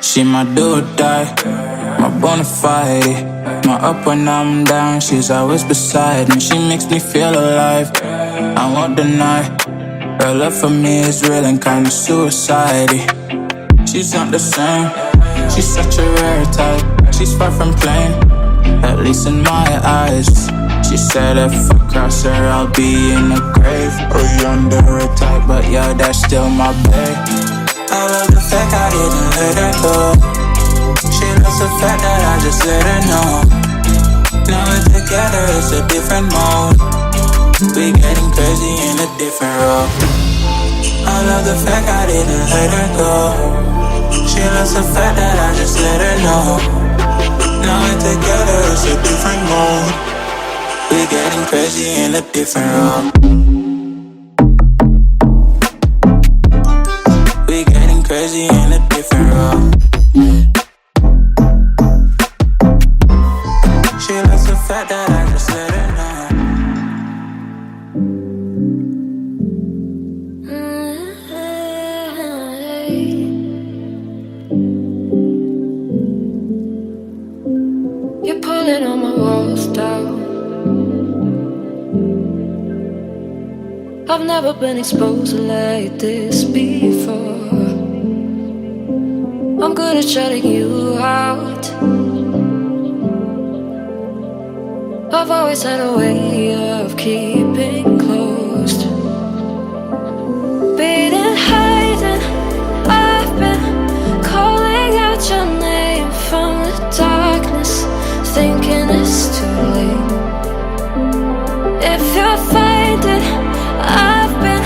She my do or die, my bona fide. My up when I'm down, she's always beside me. She makes me feel alive, I won't deny. Her love for me is real and kinda suicide. She's not the same, she's such a rare type. She's far from plain, at least in my eyes. She said if I cross her, I'll be in the grave or under attack, but yeah, that's still my babe. I love the fact I didn't let her go. She loves the fact that I just let her know. Now we're together, it's a different mode. We getting crazy in a different role. I love the fact I didn't let her go. She loves the fact that I just let her know. Now we're together, it's a different mode. We getting crazy in a different role. We getting crazy in a different role. She loves the fact that I just let her know. You're pulling on my walls down. I've never been exposed like this before. I'm good at shutting you out. I've always had a way of keeping closed. Beating, hiding, I've been calling out your name from the darkness, thinking it's too late. If you're finding I've been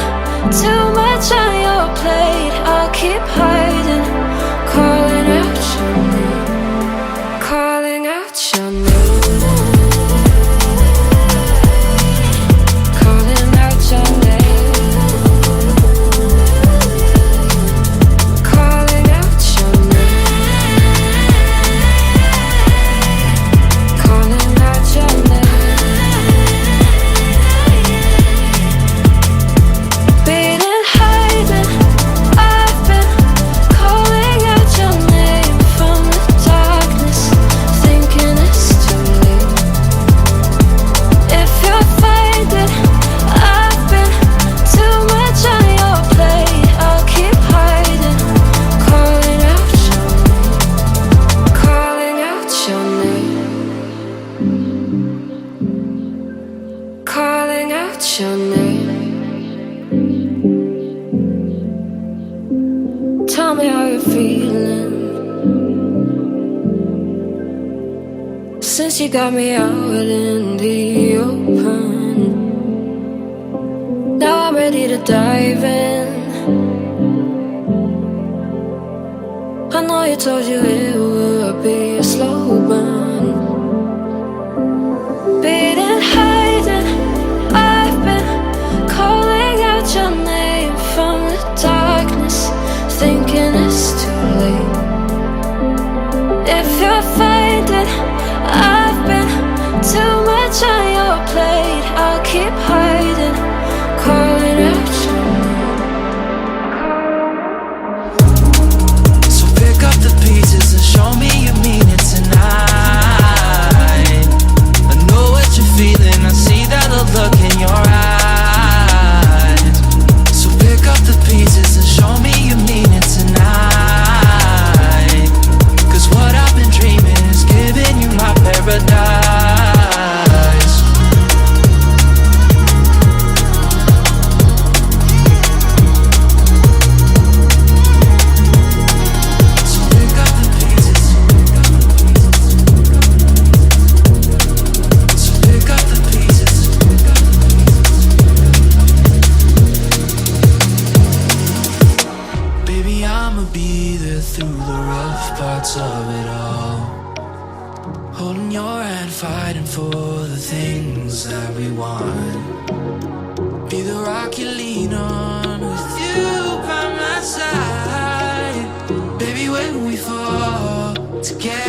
too much on your plate, I'll keep hiding, calling out your name, calling out your name, calling out your name, calling out your name, calling out your name. Your name. Tell me how you're feeling since you got me out in the open. Now I'm ready to dive in. I know you told you it would be a slow burn. Beating, hiding, I've been calling out your name from the darkness, thinking it's too late. If you're finding I've been too much on your plate, I'll keep hiding, calling out your name. So pick up the pieces and show me you mean it tonight. I know what you're feeling, I see that look in your eyes. So pick up the pieces and show me you mean it tonight. Cause what I've been dreaming is giving you my paradise. So pick up the pieces. So pick up the pieces. Baby, I'ma be there through the rough parts of it all. Holding your hand, fighting for the things that we want. Be the rock you lean on, with you by my side. Baby, when we fall together